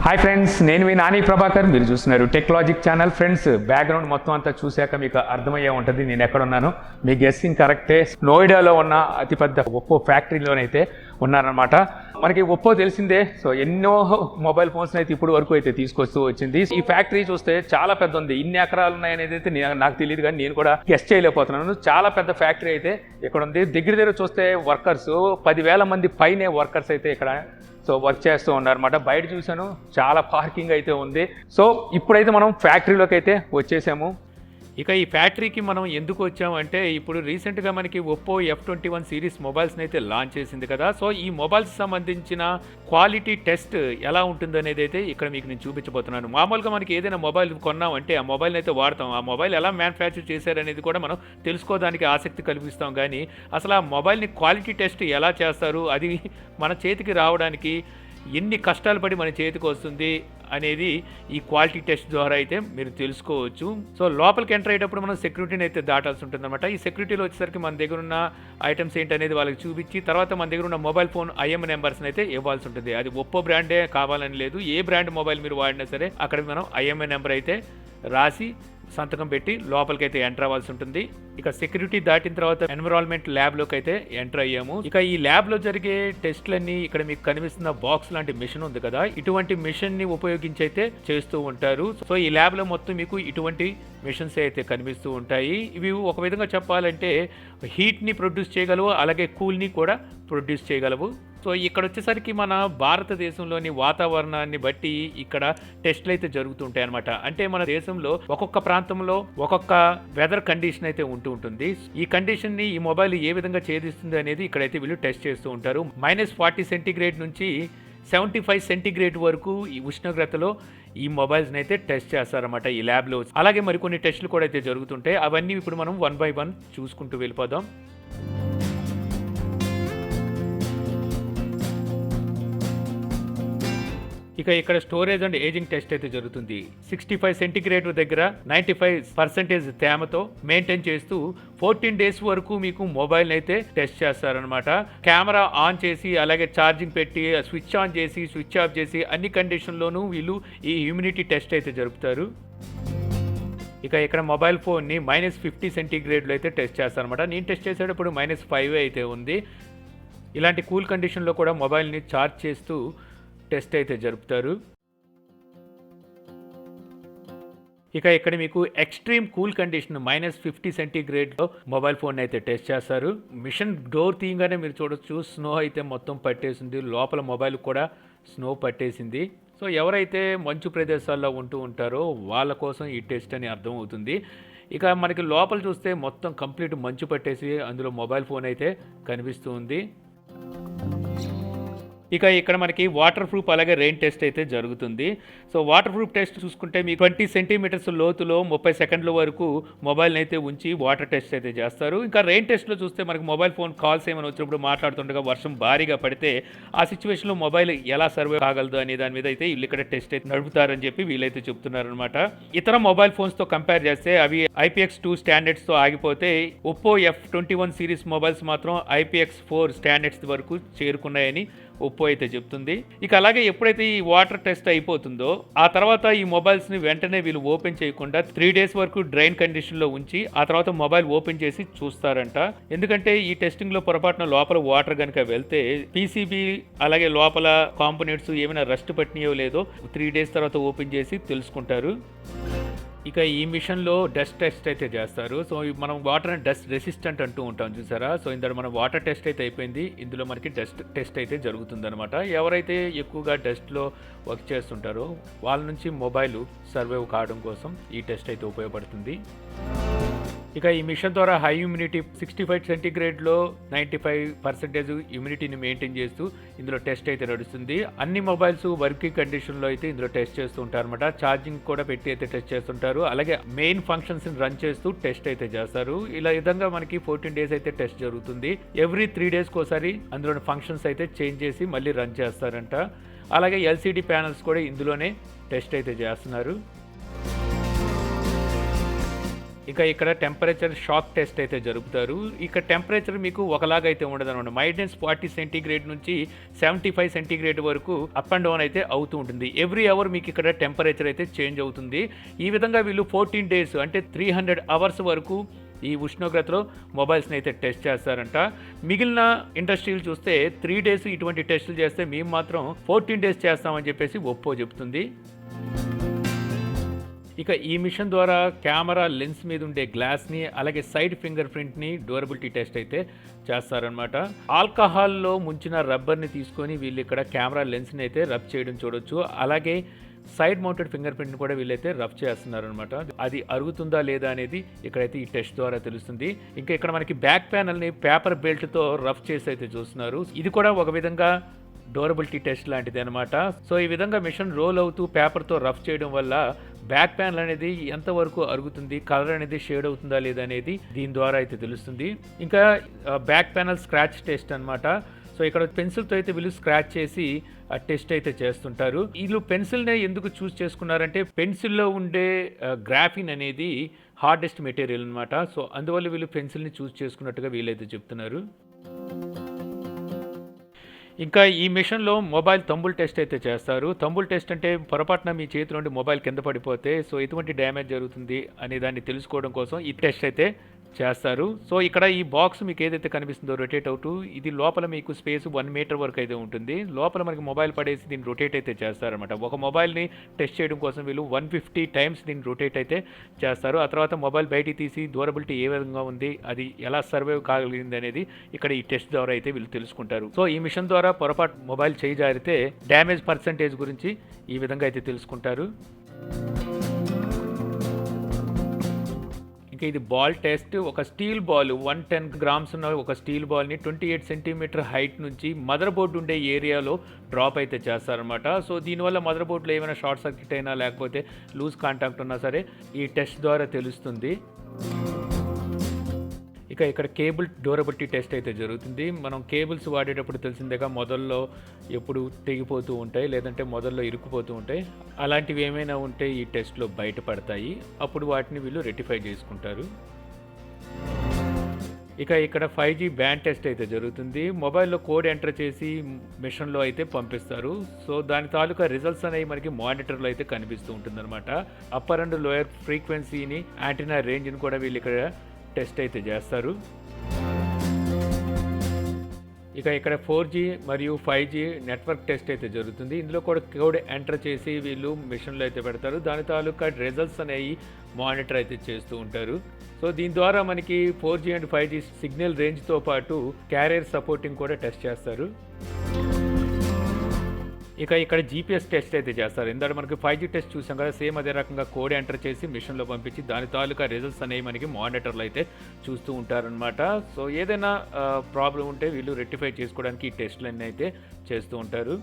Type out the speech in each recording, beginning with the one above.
Hi friends, నేను మీ నాని ప్రభాకర్. మీరు చూస్తున్నారు టెక్లాజిక్ ఛానల్. ఫ్రెండ్స్, బ్యాక్గ్రౌండ్ మొత్తం అంతా చూశాక మీకు అర్థమయ్యే ఉంటుంది నేను ఎక్కడున్నాను. మీ గెస్సింగ్ కరెక్టే. నోయిడాలో ఉన్న అతిపెద్ద ఒప్పో ఫ్యాక్టరీలోనైతే ఉన్నారనమాట. మనకి ఒప్పో తెలిసిందే. సో ఎన్నో మొబైల్ ఫోన్స్ అయితే ఇప్పుడు వరకు అయితే తీసుకొస్తూ వచ్చింది. ఈ ఫ్యాక్టరీ చూస్తే చాలా పెద్ద ఉంది. ఇన్ని ఎకరాలు ఉన్నాయనేది అయితే నాకు తెలియదు, కానీ నేను కూడా గెస్ట్ చేయలేకపోతున్నాను. చాలా పెద్ద ఫ్యాక్టరీ అయితే ఇక్కడ ఉంది. దగ్గర చూస్తే వర్కర్స్ 10,000 మంది పైనే వర్కర్స్ అయితే ఇక్కడ వర్క్ చేస్తూ ఉన్నారన్నమాట. బయట చూసాను, చాలా పార్కింగ్ అయితే ఉంది. సో ఇప్పుడైతే మనం ఫ్యాక్టరీలోకి అయితే వచ్చేసాము. ఇక ఈ ఫ్యాక్టరీకి మనం ఎందుకు వచ్చామంటే, ఇప్పుడు రీసెంట్గా మనకి ఒప్పో F21 సిరీస్ మొబైల్స్ని అయితే లాంచ్ చేసింది కదా. సో ఈ మొబైల్స్ సంబంధించిన క్వాలిటీ టెస్ట్ ఎలా ఉంటుందనేది అయితే ఇక్కడ మీకు నేను చూపించబోతున్నాను. మామూలుగా మనకి ఏదైనా మొబైల్ కొన్నామంటే ఆ మొబైల్ని అయితే వాడతాం. ఆ మొబైల్ ఎలా మ్యానుఫ్యాక్చర్ చేశారనేది కూడా మనం తెలుసుకోవడానికి ఆసక్తి కల్పిస్తాం. కానీ అసలు ఆ మొబైల్ని క్వాలిటీ టెస్ట్ ఎలా చేస్తారు, అది మన చేతికి రావడానికి ఎన్ని కష్టాలు పడి మన చేతికి వస్తుంది అనేది ఈ క్వాలిటీ టెస్ట్ ద్వారా అయితే మీరు తెలుసుకోవచ్చు. సో లోపలికి ఎంటర్ అయ్యేటప్పుడు మనం సెక్యూరిటీని అయితే దాటాల్సి ఉంటుంది అనమాట. ఈ సెక్యూరిటీలో వచ్చేసరికి మన దగ్గర ఉన్న ఐటమ్స్ ఏంటనేది వాళ్ళకి చూపించి తర్వాత మన దగ్గర ఉన్న మొబైల్ ఫోన్ IM నెంబర్స్ని అయితే ఇవ్వాల్సి ఉంటుంది. అది ఒప్పో బ్రాండే కావాలని లేదు, ఏ బ్రాండ్ మొబైల్ మీరు వాడినా సరే అక్కడ మనం IM నెంబర్ అయితే రాసి సంతకం పెట్టి లోపలికి అయితే ఎంటర్ అవ్వాల్సి ఉంటుంది. ఇక సెక్యూరిటీ దాటిన తర్వాత ఎన్విరాన్మెంట్ ల్యాబ్లోకి అయితే ఎంటర్ అయ్యాము. ఇక ఈ ల్యాబ్లో జరిగే టెస్ట్లన్నీ ఇక్కడ మీకు కనిపిస్తున్న బాక్స్ లాంటి మిషన్ ఉంది కదా, ఇటువంటి మిషన్ ని ఉపయోగించి అయితే చేస్తూ ఉంటారు. సో ఈ ల్యాబ్లో మొత్తం మీకు ఇటువంటి మిషన్స్ అయితే కనిపిస్తూ ఉంటాయి. ఇవి ఒక విధంగా చెప్పాలంటే హీట్ని ప్రొడ్యూస్ చేయగలవు, అలాగే కూల్ని కూడా ప్రొడ్యూస్ చేయగలవు. సో ఇక్కడ వచ్చేసరికి మన భారతదేశంలోని వాతావరణాన్ని బట్టి ఇక్కడ టెస్ట్లు అయితే జరుగుతుంటాయి అనమాట. అంటే మన దేశంలో ఒక్కొక్క ప్రాంతంలో ఒక్కొక్క వెదర్ కండిషన్ అయితే ఉంటుంది. ఈ కండిషన్ ని ఈ మొబైల్ ఏ విధంగా ఛేదిస్తుంది అనేది ఇక్కడైతే వీళ్ళు టెస్ట్ చేస్తూ ఉంటారు. -40 సెంటీగ్రేడ్ నుంచి 75 సెంటీగ్రేడ్ వరకు ఈ ఉష్ణోగ్రతలో ఈ మొబైల్స్ని అయితే టెస్ట్ చేస్తారన్నమాట ఈ ల్యాబ్లో. అలాగే మరికొన్ని టెస్టులు కూడా అయితే జరుగుతుంటాయి. అవన్నీ ఇప్పుడు మనం 1 by 1 చూసుకుంటూ వెళ్ళిపోదాం. ఇక ఇక్కడ స్టోరేజ్ అండ్ ఏజింగ్ టెస్ట్ అయితే జరుగుతుంది. 65 సెంటీగ్రేడ్ దగ్గర 95% తేమతో మెయింటైన్ చేస్తూ 14 days వరకు మీకు మొబైల్ అయితే టెస్ట్ చేస్తారనమాట. కెమెరా ఆన్ చేసి అలాగే ఛార్జింగ్ పెట్టి స్విచ్ ఆన్ చేసి స్విచ్ ఆఫ్ చేసి అన్ని కండిషన్లోనూ వీళ్ళు ఈ హ్యూమిడిటీ టెస్ట్ అయితే జరుపుతారు. ఇక ఇక్కడ మొబైల్ ఫోన్ని -50 సెంటీగ్రేడ్లో అయితే టెస్ట్ చేస్తారనమాట. నేను టెస్ట్ చేసేటప్పుడు -5 అయితే ఉంది. ఇలాంటి కూల్ కండిషన్లో కూడా మొబైల్ని ఛార్జ్ చేస్తూ టెస్ట్ అయితే జరుపుతారు. ఇక ఇక్కడ మీకు ఎక్స్ట్రీమ్ కూల్ కండిషన్ -50 సెంటీగ్రేడ్లో మొబైల్ ఫోన్ అయితే టెస్ట్ చేస్తారు. మిషన్ డోర్ తీయగానే మీరు చూడొచ్చు, స్నో అయితే మొత్తం పట్టేసింది. లోపల మొబైల్ కూడా స్నో పట్టేసింది. సో ఎవరైతే మంచు ప్రదేశాల్లో ఉంటూ ఉంటారో వాళ్ళ కోసం ఈ టెస్ట్ అని అర్థం అవుతుంది. ఇక మనకి లోపల చూస్తే మొత్తం కంప్లీట్ మంచు పట్టేసి అందులో మొబైల్ ఫోన్ అయితే కనిపిస్తూ ఉంది. ఇక ఇక్కడ మనకి వాటర్ ప్రూఫ్ అలాగే రెయిన్ టెస్ట్ అయితే జరుగుతుంది. సో వాటర్ ప్రూఫ్ టెస్ట్ చూసుకుంటే మీకు 20 సెంటీమీటర్స్ లోతులో 30 సెకండ్ల వరకు మొబైల్ని అయితే ఉంచి వాటర్ టెస్ట్ అయితే చేస్తారు. ఇంకా రెయిన్ టెస్ట్లో చూస్తే మనకి మొబైల్ ఫోన్ కాల్స్ ఏమైనా వచ్చినప్పుడు మాట్లాడుతుండగా వర్షం భారీగా పడితే ఆ సిచ్యువేషన్లో మొబైల్ ఎలా సర్వే కాగలదు అనే దాని మీద అయితే వీళ్ళు ఇక్కడ టెస్ట్ అయితే నడుపుతారని చెప్పి వీళ్ళైతే చెప్తున్నారనమాట. ఇతర మొబైల్ ఫోన్స్తో కంపేర్ చేస్తే అవి IPX2 స్టాండర్డ్స్తో ఆగిపోతే ఒప్పో F21 సిరీస్ మొబైల్స్ మాత్రం IPX4 స్టాండర్డ్స్ వరకు చేరుకున్నాయని ఒప్పో అయితే చెప్తుంది. ఇక అలాగే ఎప్పుడైతే ఈ వాటర్ టెస్ట్ అయిపోతుందో ఆ తర్వాత ఈ మొబైల్స్ని వెంటనే వీళ్ళు ఓపెన్ చేయకుండా 3 days వరకు డ్రైన్ కండిషన్లో ఉంచి ఆ తర్వాత మొబైల్ ఓపెన్ చేసి చూస్తారంట. ఎందుకంటే ఈ టెస్టింగ్లో పొరపాటున లోపల వాటర్ కనుక వెళ్తే PCB అలాగే లోపల కాంపోనెంట్స్ ఏమైనా రస్ట్ పట్టినాయో లేదో 3 days తర్వాత ఓపెన్ చేసి తెలుసుకుంటారు. ఇక ఈ మిషన్లో డస్ట్ టెస్ట్ అయితే చేస్తారు. సో మనం వాటర్ అండ్ డస్ట్ రెసిస్టెంట్ అంటూ ఉంటాం చూసారా. సో ఇందులో మన వాటర్ టెస్ట్ అయితే అయిపోయింది. ఇందులో మనకి డస్ట్ టెస్ట్ అయితే జరుగుతుందనమాట. ఎవరైతే ఎక్కువగా డస్ట్లో వర్క్ చేస్తుంటారో వాళ్ళ నుంచి మొబైల్ సర్వైవ్ కావడం కోసం ఈ టెస్ట్ అయితే ఉపయోగపడుతుంది. ఇక ఈ మిషన్ ద్వారా హై హ్యూమిడిటీ 65 సెంటీగ్రేడ్లో 95% హ్యూమిడిటీని మెయింటైన్ చేస్తూ ఇందులో టెస్ట్ అయితే నడుస్తుంది. అన్ని మొబైల్స్ వర్కింగ్ కండిషన్లో అయితే ఇందులో టెస్ట్ చేస్తూ ఉంటారు అనమాట. ఛార్జింగ్ కూడా పెట్టి అయితే టెస్ట్ చేస్తుంటారు. అలాగే మెయిన్ ఫంక్షన్స్ని రన్ చేస్తూ టెస్ట్ అయితే చేస్తారు. ఇలా విధంగా మనకి 14 days అయితే టెస్ట్ జరుగుతుంది. ఎవ్రీ 3 daysకి ఒకసారి అందులోని ఫంక్షన్స్ అయితే చేంజ్ చేసి మళ్ళీ రన్ చేస్తారంట. అలాగే LCD ప్యానల్స్ కూడా ఇందులోనే టెస్ట్ అయితే చేస్తున్నారు. ఇక ఇక్కడ టెంపరేచర్ షాక్ టెస్ట్ అయితే జరుపుతారు. ఇక టెంపరేచర్ మీకు ఒకలాగా అయితే ఉండదన్నమాట. -40 సెంటీగ్రేడ్ నుంచి 75 సెంటీగ్రేడ్ వరకు అప్ అండ్ డౌన్ అయితే అవుతూ ఉంటుంది. ఎవ్రీ అవర్ మీకు ఇక్కడ టెంపరేచర్ అయితే చేంజ్ అవుతుంది. ఈ విధంగా వీళ్ళు 14 డేస్ అంటే 300 అవర్స్ వరకు ఈ ఉష్ణోగ్రతలో మొబైల్స్ని అయితే టెస్ట్ చేస్తారంట. మిగిలిన ఇండస్ట్రీలు చూస్తే 3 డేస్ ఇటువంటి టెస్టులు చేస్తే మేము మాత్రం 14 డేస్ చేస్తామని చెప్పేసి ఒప్పో చెప్తుంది. ఇక ఈ మిషన్ ద్వారా కెమెరా లెన్స్ మీద ఉండే గ్లాస్ని అలాగే సైడ్ ఫింగర్ ప్రింట్ని డ్యూరబిలిటీ టెస్ట్ అయితే చేస్తారనమాట. ఆల్కహాల్లో ముంచిన రబ్బర్ని తీసుకొని వీళ్ళు ఇక్కడ కెమెరా లెన్స్ని అయితే రబ్ చేయడం చూడొచ్చు. అలాగే సైడ్ మౌంటెడ్ ఫింగర్ ప్రింట్ కూడా వీళ్ళైతే రబ్ చేస్తున్నారనమాట. అది అరుగుతుందా లేదా అనేది ఇక్కడైతే ఈ టెస్ట్ ద్వారా తెలుస్తుంది. ఇంకా ఇక్కడ మనకి బ్యాక్ ప్యానల్ని పేపర్ బెల్ట్తో రఫ్ చేసి అయితే చూస్తున్నారు. ఇది కూడా ఒక విధంగా డ్యూరబిలిటీ టెస్ట్ లాంటిది అనమాట. సో ఈ విధంగా మిషన్ రోల్ అవుతూ పేపర్తో రఫ్ చేయడం వల్ల బ్యాక్ ప్యానల్ అనేది ఎంతవరకు అరుగుతుంది, కలర్ అనేది షేడ్ అవుతుందా లేదా అనేది దీని ద్వారా అయితే తెలుస్తుంది. ఇంకా బ్యాక్ ప్యానల్ స్క్రాచ్ టెస్ట్ అనమాట. సో ఇక్కడ పెన్సిల్తో అయితే వీళ్ళు స్క్రాచ్ చేసి ఆ టెస్ట్ అయితే చేస్తుంటారు. వీళ్ళు పెన్సిల్నే ఎందుకు చూస్ చేసుకున్నారంటే పెన్సిల్లో ఉండే గ్రాఫిన్ అనేది హార్డెస్ట్ మెటీరియల్ అనమాట. సో అందువల్ల వీళ్ళు పెన్సిల్ని చూస్ చేసుకున్నట్టుగా వీళ్ళైతే చెప్తున్నారు. ఇంకా ఈ మిషన్లో మొబైల్ తంబుల్ టెస్ట్ అయితే చేస్తారు. తంబుల్ టెస్ట్ అంటే పొరపాటున మీ చేతి నుండి మొబైల్ కింద పడిపోతే సో ఎటువంటి డ్యామేజ్ జరుగుతుంది అనే దాన్ని తెలుసుకోవడం కోసం ఈ టెస్ట్ అయితే చేస్తారు. సో ఇక్కడ ఈ బాక్స్ మీకు ఏదైతే కనిపిస్తుందో రొటేట్ అవుతూ ఇది లోపల మీకు స్పేస్ 1 మీటర్ వరకు అయితే ఉంటుంది. లోపల మనకి మొబైల్ పడేసి దీన్ని రొటేట్ అయితే చేస్తారనమాట. ఒక మొబైల్ని టెస్ట్ చేయడం కోసం వీళ్ళు 150 టైమ్స్ దీన్ని రొటేట్ అయితే చేస్తారు. ఆ తర్వాత మొబైల్ బయటికి తీసి డ్యూరబిలిటీ ఏ విధంగా ఉంది, అది ఎలా సర్వైవ్ కాగలిగింది అనేది ఇక్కడ ఈ టెస్ట్ ద్వారా అయితే వీళ్ళు తెలుసుకుంటారు. సో ఈ మిషన్ ద్వారా పొరపాటు మొబైల్ చేయి జారితే డ్యామేజ్ పర్సంటేజ్ గురించి ఈ విధంగా అయితే తెలుసుకుంటారు. ఇంకా ఇది బాల్ టెస్ట్. ఒక స్టీల్ బాల్ 110 గ్రామ్స్ ఉన్న ఒక స్టీల్ బాల్ని 28 సెంటీమీటర్ హైట్ నుంచి మదర్ బోర్డు ఉండే ఏరియాలో డ్రాప్ అయితే చేస్తారనమాట. సో దీనివల్ల మదర్ బోర్డులో ఏమైనా షార్ట్ సర్క్యూట్ అయినా లేకపోతే లూజ్ కాంటాక్ట్ ఉన్నా సరే ఈ టెస్ట్ ద్వారా తెలుస్తుంది. ఇక ఇక్కడ కేబుల్ డ్యూరబిలిటీ టెస్ట్ అయితే జరుగుతుంది. మనం కేబుల్స్ వాడేటప్పుడు తెలిసిందేగా మొదల్లో ఎప్పుడు తెగిపోతూ ఉంటాయి, లేదంటే మొదల్లో ఇరుక్కుపోతూ ఉంటాయి. అలాంటివి ఏమైనా ఉంటే ఈ టెస్ట్లో బయటపడతాయి. అప్పుడు వాటిని వీళ్ళు రెక్టిఫై చేసుకుంటారు. ఇక ఇక్కడ 5G బ్యాండ్ టెస్ట్ అయితే జరుగుతుంది. మొబైల్లో కోడ్ ఎంటర్ చేసి మిషన్లో అయితే పంపిస్తారు. సో దాని తాలూకా రిజల్ట్స్ అనేవి మనకి మానిటర్లో అయితే కనిపిస్తూ ఉంటుంది అనమాట. అప్పర్ అండ్ లోయర్ ఫ్రీక్వెన్సీని యాంటీనా రేంజ్ని కూడా వీళ్ళు ఇక్కడ టెస్ట్ అయితే చేస్తారు. ఇక ఇక్కడ 4G మరియు 5G నెట్వర్క్ టెస్ట్ అయితే జరుగుతుంది. ఇందులో కూడా కోడ్ ఎంటర్ చేసి వీళ్ళు మిషన్లో అయితే పెడతారు. దాని తాలూకా రిజల్ట్స్ అనేవి మానిటర్ అయితే చేస్తూ ఉంటారు. సో దీని ద్వారా మనకి 4G అండ్ 5G సిగ్నల్ రేంజ్తో పాటు క్యారియర్ సపోర్టింగ్ కూడా టెస్ట్ చేస్తారు. ఇక ఇక్కడ GPS టెస్ట్ అయితే చేస్తారు. ఇందాక మనకి 5G టెస్ట్ చూసాం కదా, సేమ్ అదే రకంగా కోడ్ ఎంటర్ చేసి మిషన్లో పంపించి దాని తాలూకా రిజల్ట్స్ అనేవి మనకి మానిటర్లో అయితే చూస్తూ ఉంటారనమాట. సో ఏదైనా ప్రాబ్లం ఉంటే వీళ్ళు రెక్టిఫై చేసుకోవడానికి ఈ టెస్ట్లన్నీ అయితే చేస్తూ ఉంటారు.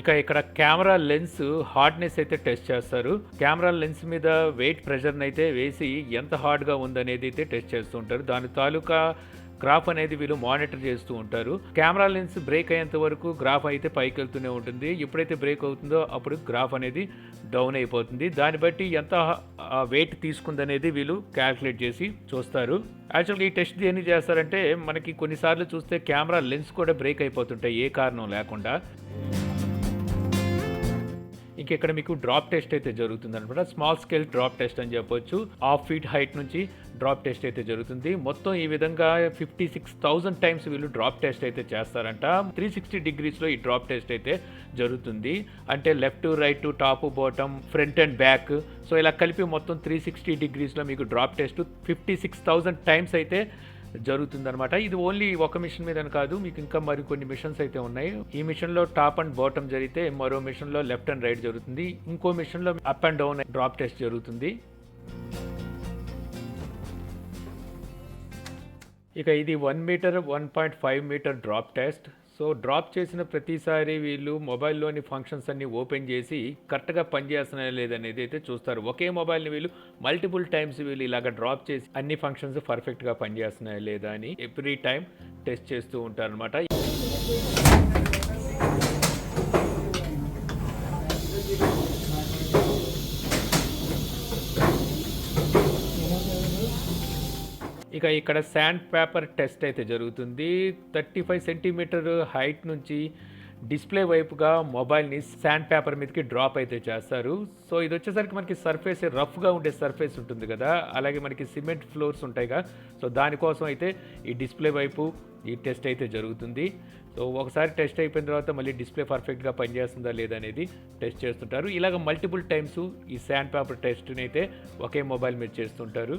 ఇక ఇక్కడ కెమెరా లెన్స్ హార్డ్నెస్ అయితే టెస్ట్ చేస్తారు. కెమెరా లెన్స్ మీద వెయిట్ ప్రెషర్ని అయితే వేసి ఎంత హార్డ్గా ఉందనేది అయితే టెస్ట్ చేస్తూ ఉంటారు. దాని తాలూకా గ్రాఫ్ అనేది వీళ్ళు మానిటర్ చేస్తూ ఉంటారు. కెమెరా లెన్స్ బ్రేక్ అయ్యేంత వరకు గ్రాఫ్ అయితే పైకి వెళ్తూనే ఉంటుంది. ఎప్పుడైతే బ్రేక్ అవుతుందో అప్పుడు గ్రాఫ్ అనేది డౌన్ అయిపోతుంది. దాన్ని బట్టి ఎంత వెయిట్ తీసుకుందనేది వీళ్ళు క్యాల్కులేట్ చేసి చూస్తారు. యాక్చువల్గా ఈ టెస్ట్ దేన్ని చేస్తారంటే మనకి కొన్నిసార్లు చూస్తే కెమెరా లెన్స్ కూడా బ్రేక్ అయిపోతుంటాయి ఏ కారణం లేకుండా. ఇంక ఇక్కడ మీకు డ్రాప్ టెస్ట్ అయితే జరుగుతుంది అనమాట. స్మాల్ స్కేల్ డ్రాప్ టెస్ట్ అని చెప్పొచ్చు. 1/2 feet హైట్ నుంచి డ్రాప్ టెస్ట్ అయితే జరుగుతుంది. మొత్తం ఈ విధంగా 56,000 టైమ్స్ వీళ్ళు డ్రాప్ టెస్ట్ అయితే చేస్తారంట. 360 degreesలో ఈ డ్రాప్ టెస్ట్ అయితే జరుగుతుంది. అంటే left right top bottom front and back, so ఇలా కలిపి మొత్తం 360 degreesలో మీకు డ్రాప్ టెస్ట్ 56,000 టైమ్స్ అయితే జరుగుతుందనమాట. ఇది ఓన్లీ ఒక మిషన్ మీద కాదు, మీకు ఇంకా మరికొన్ని మిషన్స్ అయితే ఉన్నాయి. ఈ మిషన్లో టాప్ అండ్ బాటమ్ జరిగితే మరో మిషన్లో లెఫ్ట్ అండ్ రైట్ జరుగుతుంది. ఇంకో మిషన్లో up and down drop test జరుగుతుంది. ఇక ఇది 1 meter 1.5 meter drop test. So drop చేసిన ప్రతిసారి వీళ్ళు మొబైల్లోని ఫంక్షన్స్ అన్ని ఓపెన్ చేసి కరెక్ట్గా పనిచేస్తున్నాయా లేదనేది అయితే చూస్తారు. ఒకే మొబైల్ని వీళ్ళు మల్టిపుల్ టైమ్స్ వీళ్ళు ఇలాగ డ్రాప్ చేసి అన్ని ఫంక్షన్స్ పర్ఫెక్ట్గా పనిచేస్తున్నాయా లేదా అని ఎవ్రీ టైం టెస్ట్ చేస్తూ ఉంటారనమాట. ఇక ఇక్కడ శాండ్ పేపర్ టెస్ట్ అయితే జరుగుతుంది. 35 సెంటీమీటర్ హైట్ నుంచి డిస్ప్లే వైపుగా మొబైల్ని శాండ్ పేపర్ మీదకి డ్రాప్ అయితే చేస్తారు. సో ఇది వచ్చేసరికి మనకి సర్ఫేస్ రఫ్గా ఉండే సర్ఫేస్ ఉంటుంది కదా, అలాగే మనకి సిమెంట్ ఫ్లోర్స్ ఉంటాయిగా, సో దానికోసం అయితే ఈ డిస్ప్లే వైపు ఈ టెస్ట్ అయితే జరుగుతుంది. సో ఒకసారి టెస్ట్ అయిపోయిన తర్వాత మళ్ళీ డిస్ప్లే పర్ఫెక్ట్గా పనిచేస్తుందా లేదా అనేది టెస్ట్ చేస్తుంటారు. ఇలాగ మల్టిపుల్ టైమ్స్ ఈ శాండ్ పేపర్ టెస్ట్ని అయితే ఒకే మొబైల్ మీద చేస్తుంటారు.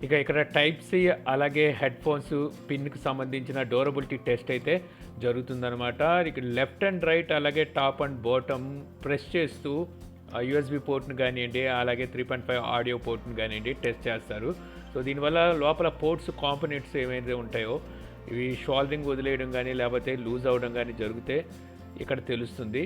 ఇక ఇక్కడ టైప్ సి అలాగే హెడ్ ఫోన్స్ పిన్కి సంబంధించిన డ్యూరబిలిటీ టెస్ట్ అయితే జరుగుతుందన్నమాట. ఇక్కడ లెఫ్ట్ అండ్ రైట్ అలాగే టాప్ అండ్ బాటమ్ ప్రెస్ చేస్తూ యూఎస్బి పోర్ట్ని కానివ్వండి, అలాగే 3.5 ఆడియో పోర్ట్ని కానివ్వండి టెస్ట్ చేస్తారు. సో దీనివల్ల లోపల పోర్ట్స్ కాంపోనెంట్స్ ఏమైతే ఉంటాయో ఇవి షోల్డరింగ్ వదిలేయడం కానీ లేకపోతే లూజ్ అవ్వడం కానీ జరిగితే ఇక్కడ తెలుస్తుంది.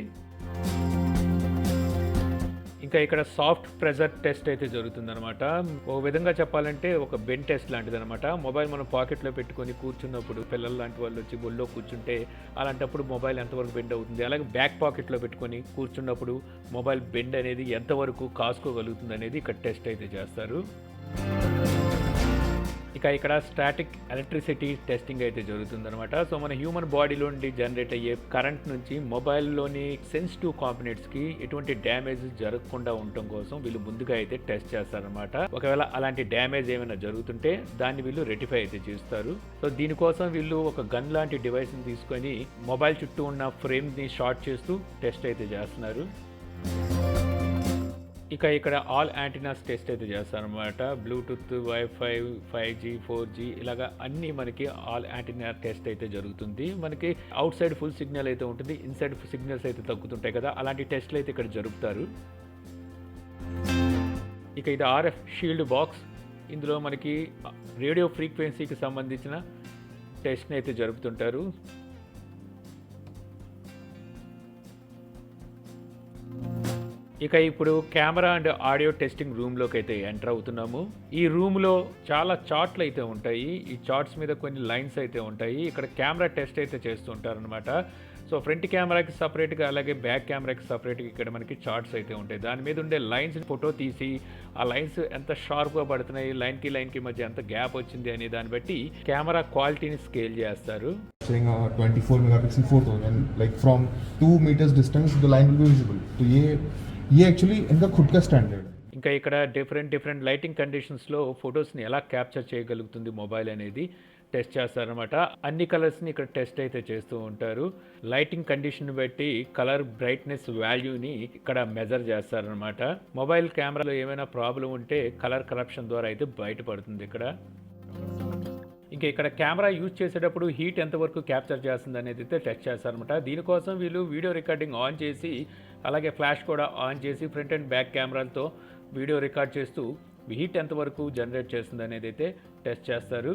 ఇంకా ఇక్కడ సాఫ్ట్ ప్రెజర్ టెస్ట్ అయితే జరుగుతుందన్నమాట. ఒక విధంగా చెప్పాలంటే ఒక బెన్ టెస్ట్ లాంటిది అనమాట. మొబైల్ మనం పాకెట్లో పెట్టుకొని కూర్చున్నప్పుడు పిల్లలు లాంటి వాళ్ళు వచ్చి ఒళ్ళో కూర్చుంటే అలాంటప్పుడు మొబైల్ ఎంతవరకు బెండ్ అవుతుంది, అలాగే బ్యాక్ పాకెట్లో పెట్టుకొని కూర్చున్నప్పుడు మొబైల్ బెండ్ అనేది ఎంతవరకు కాసుకోగలుగుతుంది అనేది ఇక్కడ టెస్ట్ అయితే చేస్తారు. ఇక ఇక్కడ స్టాటిక్ ఎలక్ట్రిసిటీ టెస్టింగ్ అయితే జరుగుతుందన్నమాట. సో మన హ్యూమన్ బాడీలో నుండి జనరేట్ అయ్యే కరెంట్ నుంచి మొబైల్లోని సెన్సిటివ్ కాంపోనెంట్స్కి ఎటువంటి డ్యామేజ్ జరగకుండా ఉండటం కోసం వీళ్ళు ముందుగా అయితే టెస్ట్ చేస్తారనమాట. ఒకవేళ అలాంటి డ్యామేజ్ ఏమైనా జరుగుతుంటే దాన్ని వీళ్ళు రెటిఫై అయితే చేస్తారు. సో దీనికోసం వీళ్ళు ఒక గన్ లాంటి డివైస్ని తీసుకొని మొబైల్ చుట్టూ ఉన్న ఫ్రేమ్ని షార్ట్ చేస్తూ టెస్ట్ అయితే చేస్తున్నారు. ఇక ఇక్కడ ఆల్ యాంటీనాస్ టెస్ట్ అయితే చేస్తారనమాట. బ్లూటూత్, వైఫై, 5G, 4G ఇలాగా అన్నీ మనకి ఆల్ యాంటీనా టెస్ట్ అయితే జరుగుతుంది. మనకి అవుట్ సైడ్ ఫుల్ సిగ్నల్ అయితే ఉంటుంది, ఇన్సైడ్ సిగ్నల్స్ అయితే తగ్గుతుంటాయి కదా, అలాంటి టెస్ట్లు అయితే ఇక్కడ జరుపుతారు. ఇక ఇది RF షీల్డ్ బాక్స్. ఇందులో మనకి రేడియో ఫ్రీక్వెన్సీకి సంబంధించిన టెస్ట్ని అయితే జరుపుతుంటారు. ఇక ఇప్పుడు కెమెరా అండ్ ఆడియో టెస్టింగ్ రూమ్లోకి అయితే ఎంటర్ అవుతున్నాము. ఈ రూమ్లో చాలా చార్ట్లు అయితే ఉంటాయి. ఈ చార్ట్స్ మీద కొన్ని లైన్స్ అయితే ఉంటాయి. ఇక్కడ కెమెరా టెస్ట్ అయితే చేస్తుంటారనమాట. సో ఫ్రంట్ కెమెరాకి సపరేట్గా అలాగే బ్యాక్ కెమెరాకి సపరేట్గా ఇక్కడ మనకి చార్ట్స్ అయితే ఉంటాయి. దాని మీద ఉండే లైన్స్ ఫోటో తీసి ఆ లైన్స్ ఎంత షార్ప్గా పడుతున్నాయి, లైన్కి మధ్య ఎంత గ్యాప్ వచ్చింది అనే దాన్ని బట్టి కెమెరా క్వాలిటీని స్కేల్ చేస్తారు. 24 megapixel photo and like from 2 meters distance the line will be visible. तो ये एक्चुअली इनका खुद का स्टैंडर्ड. ఇంకా ఇక్కడ డిఫరెంట్ లైటింగ్ కండిషన్స్లో ఫొటోస్ని ఎలా క్యాప్చర్ చేయగలుగుతుంది మొబైల్ అనేది టెస్ట్ చేస్తారనమాట. అన్ని కలర్స్ని ఇక్కడ టెస్ట్ అయితే చేస్తూ ఉంటారు. లైటింగ్ కండిషన్ బట్టి కలర్ బ్రైట్నెస్ వాల్యూని ఇక్కడ మెజర్ చేస్తారనమాట. మొబైల్ కెమెరాలో ఏమైనా ప్రాబ్లం ఉంటే కలర్ కరప్షన్ ద్వారా అయితే బయటపడుతుంది ఇక్కడ. ఇంకా ఇక్కడ కెమెరా యూజ్ చేసేటప్పుడు హీట్ ఎంతవరకు క్యాప్చర్ చేస్తుంది అనేది అయితే టెస్ట్ చేస్తారనమాట. దీనికోసం వీళ్ళు వీడియో రికార్డింగ్ ఆన్ చేసి అలాగే ఫ్లాష్ కూడా ఆన్ చేసి ఫ్రంట్ అండ్ బ్యాక్ కెమెరాలతో వీడియో రికార్డ్ చేస్తూ హీట్ ఎంతవరకు జనరేట్ చేస్తుంది అనేది అయితే టెస్ట్ చేస్తారు.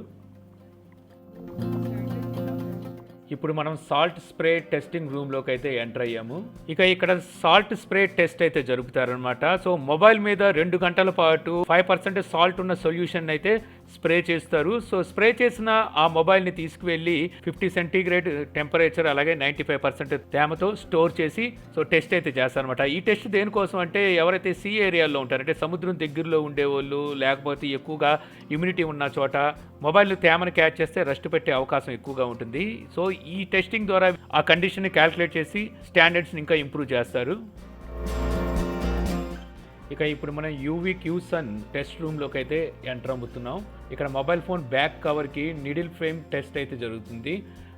ఇప్పుడు మనం సాల్ట్ స్ప్రే టెస్టింగ్ రూమ్లోకి అయితే ఎంటర్ అయ్యాము. ఇక ఇక్కడ సాల్ట్ స్ప్రే టెస్ట్ అయితే జరుపుతారనమాట. సో మొబైల్ మీద 2 గంటల పాటు 5% సాల్ట్ ఉన్న సొల్యూషన్ అయితే స్ప్రే చేస్తారు. సో స్ప్రే చేసిన ఆ మొబైల్ని తీసుకువెళ్ళి 50 సెంటీగ్రేడ్ టెంపరేచర్ అలాగే 95% తేమతో స్టోర్ చేసి సో టెస్ట్ అయితే చేస్తారనమాట. ఈ టెస్ట్ దేనికోసం అంటే ఎవరైతే సీ ఏరియాలో ఉంటారో అంటే సముద్రం దగ్గరలో ఉండేవాళ్ళు లేకపోతే ఎక్కువగా హ్యూమిడిటీ ఉన్న చోట మొబైల్ తేమను క్యాచ్ చేస్తే రస్ట్ పెట్టే అవకాశం ఎక్కువగా ఉంటుంది. సో ఈ టెస్టింగ్ ద్వారా ఆ కండిషన్ని క్యాల్కులేట్ చేసి స్టాండర్డ్స్ని ఇంకా ఇంప్రూవ్ చేస్తారు. ఇక ఇప్పుడు మనం UV-Q సన్ టెస్ట్ రూమ్లోకి అయితే ఎంటర్ అవుతున్నాం. ఇక్కడ మొబైల్ ఫోన్ బ్యాక్ కవర్కి నీడిల్ ఫ్రేమ్ టెస్ట్ అయితే జరుగుతుంది.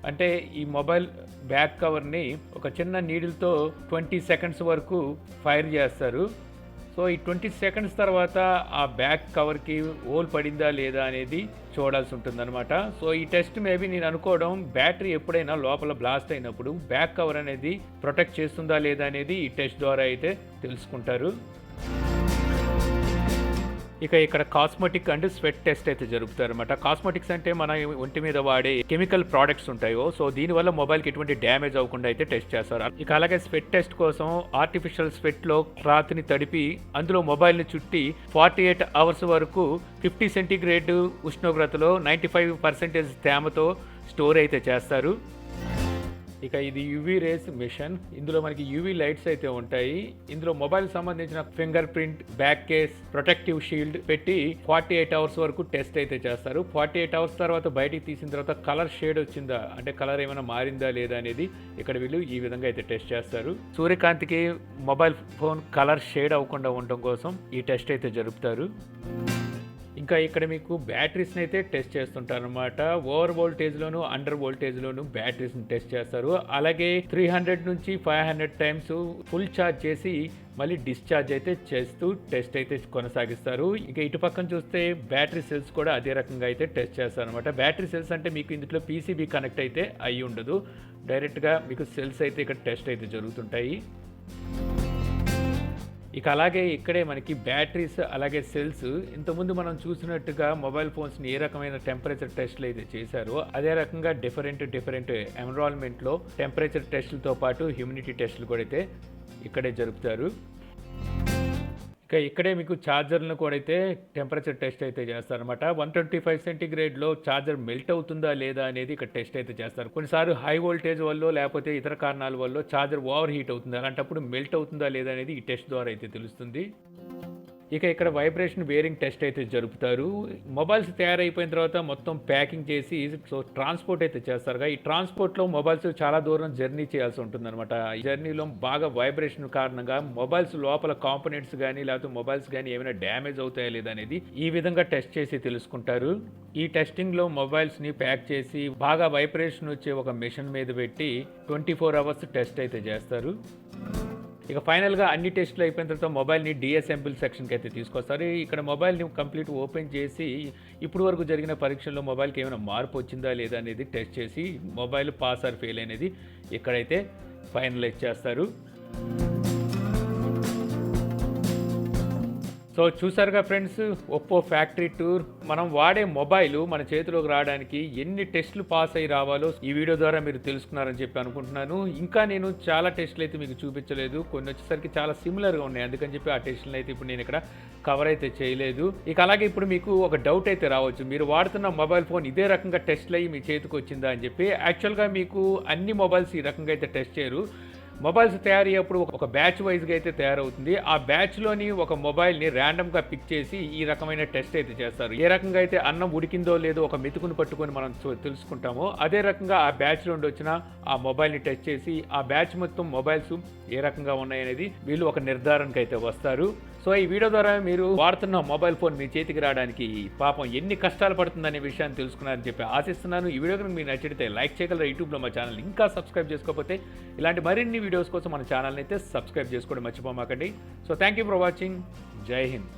అంటే ఈ మొబైల్ బ్యాక్ కవర్ని ఒక చిన్న నీడిల్తో 20 సెకండ్స్ వరకు ఫైర్ చేస్తారు. సో ఈ 20 సెకండ్స్ తర్వాత ఆ బ్యాక్ కవర్కి హోల్ పడిందా లేదా అనేది చూడాల్సి ఉంటుందన్నమాట. సో ఈ టెస్ట్ మేబీ నేను అనుకోవడం బ్యాటరీ ఎప్పుడైనా లోపల బ్లాస్ట్ అయినప్పుడు బ్యాక్ కవర్ అనేది ప్రొటెక్ట్ చేస్తుందా లేదా అనేది ఈ టెస్ట్ ద్వారా అయితే తెలుసుకుంటారు. ఇక ఇక్కడ కాస్మెటిక్ అండ్ స్వెట్ టెస్ట్ అయితే జరుపుతారన్నమాట. కాస్మెటిక్స్ అంటే మన ఒంటి మీద వాడే కెమికల్ ప్రోడక్ట్స్ ఉంటాయో సో దీనివల్ల మొబైల్కి ఎటువంటి డ్యామేజ్ అవ్వకుండా అయితే టెస్ట్ చేస్తారు. ఇక అలాగే స్వెట్ టెస్ట్ కోసం ఆర్టిఫిషియల్ స్వెట్లో క్లాత్ని తడిపి అందులో మొబైల్ని చుట్టి 48 అవర్స్ వరకు 50 సెంటీగ్రేడ్ ఉష్ణోగ్రతలో 95% తేమతో స్టోర్ అయితే చేస్తారు. ఇక ఇది యూవీ రేస్ మిషన్. ఇందులో మనకి యూవీ లైట్స్ అయితే ఉంటాయి. ఇందులో మొబైల్ సంబంధించిన finger print, back case, protective shield పెట్టి 48 అవర్స్ వరకు టెస్ట్ అయితే చేస్తారు. 48 అవర్స్ తర్వాత బయటికి తీసిన తర్వాత కలర్ షేడ్ వచ్చిందా, అంటే కలర్ ఏమైనా మారిందా లేదా అనేది ఇక్కడ వీళ్ళు ఈ విధంగా అయితే టెస్ట్ చేస్తారు. సూర్యకాంతికి మొబైల్ ఫోన్ కలర్ షేడ్ అవ్వకుండా ఉండడం కోసం ఈ టెస్ట్ అయితే జరుపుతారు. ఇంకా ఇక్కడ మీకు బ్యాటరీస్ని అయితే టెస్ట్ చేస్తుంటారు అనమాట. ఓవర్ వోల్టేజ్లోను, అండర్ వోల్టేజ్లోను బ్యాటరీస్ని టెస్ట్ చేస్తారు. అలాగే 300 నుంచి 500 టైమ్స్ ఫుల్ ఛార్జ్ చేసి మళ్ళీ డిశ్చార్జ్ అయితే చేస్తూ టెస్ట్ అయితే కొనసాగిస్తారు. ఇక ఇటు పక్కన చూస్తే బ్యాటరీ సెల్స్ కూడా అదే రకంగా అయితే టెస్ట్ చేస్తారు అనమాట. బ్యాటరీ సెల్స్ అంటే మీకు ఇందులో పీసీబీ కనెక్ట్ అయితే అయ్యి ఉండదు, డైరెక్ట్గా మీకు సెల్స్ అయితే ఇక్కడ టెస్ట్ అయితే జరుగుతుంటాయి. ఇక అలాగే ఇక్కడే మనకి బ్యాటరీస్ అలాగే సెల్స్ ఇంతకుముందు మనం చూసినట్టుగా మొబైల్ ఫోన్స్ని ఏ రకమైన టెంపరేచర్ టెస్ట్లు అయితే చేశారో అదే రకంగా డిఫరెంట్ ఎన్విరాన్మెంట్లో టెంపరేచర్ టెస్టులతో పాటు హ్యూమిడిటీ టెస్టులు కూడా అయితే ఇక్కడే జరుపుతారు. ఇక ఇక్కడే మీకు ఛార్జర్లను కూడా అయితే టెంపరేచర్ టెస్ట్ అయితే చేస్తారనమాట. 125 సెంటీగ్రేడ్లో ఛార్జర్ మెల్ట్ అవుతుందా లేదా అనేది ఇక్కడ టెస్ట్ అయితే చేస్తారు. కొన్నిసార్లు హై వోల్టేజ్ వల్ల లేకపోతే ఇతర కారణాల వల్ల ఛార్జర్ ఓవర్ హీట్ అవుతుంది, అలాంటప్పుడు మెల్ట్ అవుతుందా లేదా అనేది ఈ టెస్ట్ ద్వారా అయితే తెలుస్తుంది. ఇక ఇక్కడ వైబ్రేషన్ బేరింగ్ టెస్ట్ అయితే జరుపుతారు. మొబైల్స్ తయారైపోయిన తర్వాత మొత్తం ప్యాకింగ్ చేసి ట్రాన్స్పోర్ట్ అయితే చేస్తారు. ఈ ట్రాన్స్పోర్ట్లో మొబైల్స్ చాలా దూరం జర్నీ చేయాల్సి ఉంటుంది అనమాట. ఈ జర్నీలో బాగా వైబ్రేషన్ కారణంగా మొబైల్స్ లోపల కాంపోనెంట్స్ కానీ లేకపోతే మొబైల్స్ కానీ ఏమైనా డ్యామేజ్ అవుతాయా లేదా అనేది ఈ విధంగా టెస్ట్ చేసి తెలుసుకుంటారు. ఈ టెస్టింగ్లో మొబైల్స్ని ప్యాక్ చేసి బాగా వైబ్రేషన్ వచ్చే ఒక మెషిన్ మీద పెట్టి 24 అవర్స్ టెస్ట్ అయితే చేస్తారు. ఇక ఫైనల్గా అన్ని టెస్టులు అయిపోయిన తర్వాత మొబైల్ని డిఅసెంబుల్ సెక్షన్కి అయితే తీసుకొస్తారు. ఇక్కడ మొబైల్ని కంప్లీట్ ఓపెన్ చేసి ఇప్పుడు వరకు జరిగిన పరీక్షల్లో మొబైల్కి ఏమైనా మార్పు వచ్చిందా లేదా అనేది టెస్ట్ చేసి మొబైల్ పాస్ ఆర్ ఫెయిల్ అనేది ఇక్కడైతే ఫైనలైజ్ చేస్తారు. సో చూసారుగా ఫ్రెండ్స్, ఒప్పో ఫ్యాక్టరీ టూర్. మనం వాడే మొబైల్ మన చేతిలోకి రావడానికి ఎన్ని టెస్టులు పాస్ అయ్యి రావాలో ఈ వీడియో ద్వారా మీరు తెలుసుకున్నారని చెప్పి అనుకుంటున్నాను. ఇంకా నేను చాలా టెస్టులు అయితే మీకు చూపించలేదు, కొన్ని వచ్చేసరికి చాలా సిమిలర్గా ఉన్నాయి, అందుకని చెప్పి ఆ టెస్టులను అయితే ఇప్పుడు నేను ఇక్కడ కవర్ అయితే చేయలేదు. ఇక అలాగే ఇప్పుడు మీకు ఒక డౌట్ అయితే రావచ్చు, మీరు వాడుతున్న మొబైల్ ఫోన్ ఇదే రకంగా టెస్ట్లు అయ్యి మీ చేతికి వచ్చిందా అని చెప్పి. యాక్చువల్గా మీకు అన్ని మొబైల్స్ ఈ రకంగా అయితే టెస్ట్ చేయరు. మొబైల్స్ తయారయ్యేప్పుడు ఒక బ్యాచ్ వైజ్గా అయితే తయారవుతుంది. ఆ బ్యాచ్లోని ఒక మొబైల్ని ర్యాండమ్గా పిక్ చేసి ఈ రకమైన టెస్ట్ అయితే చేస్తారు. ఏ రకంగా అయితే అన్నం ఉడికిందో లేదో ఒక మెతుకుని పట్టుకొని మనం తెలుసుకుంటామో అదే రకంగా ఆ బ్యాచ్లో నుండి వచ్చిన ఆ మొబైల్ని టెస్ట్ చేసి ఆ బ్యాచ్ మొత్తం మొబైల్స్ ఏ రకంగా ఉన్నాయనేది వీళ్ళు ఒక నిర్ధారణకు అయితే వస్తారు. సో ఈ వీడియో ద్వారా మీరు వాడుతున్న మొబైల్ ఫోన్ మీ చేతికి రావడానికి పాపం ఎన్ని కష్టాలు పడుతుందనే విషయాన్ని తెలుసుకున్నారని చెప్పి ఆశిస్తున్నాను. ఈ వీడియో కనుక మీకు నచ్చితే లైక్ చేయగలరు. యూట్యూబ్లో మా ఛానల్ ఇంకా సబ్స్క్రైబ్ చేసుకోకపోతే ఇలాంటి మరిన్ని వీడియోస్ కోసం మన ఛానల్ని అయితే సబ్స్క్రైబ్ చేసుకోవడం మర్చిపోమాకండి. So thank you for watching. జై హింద్.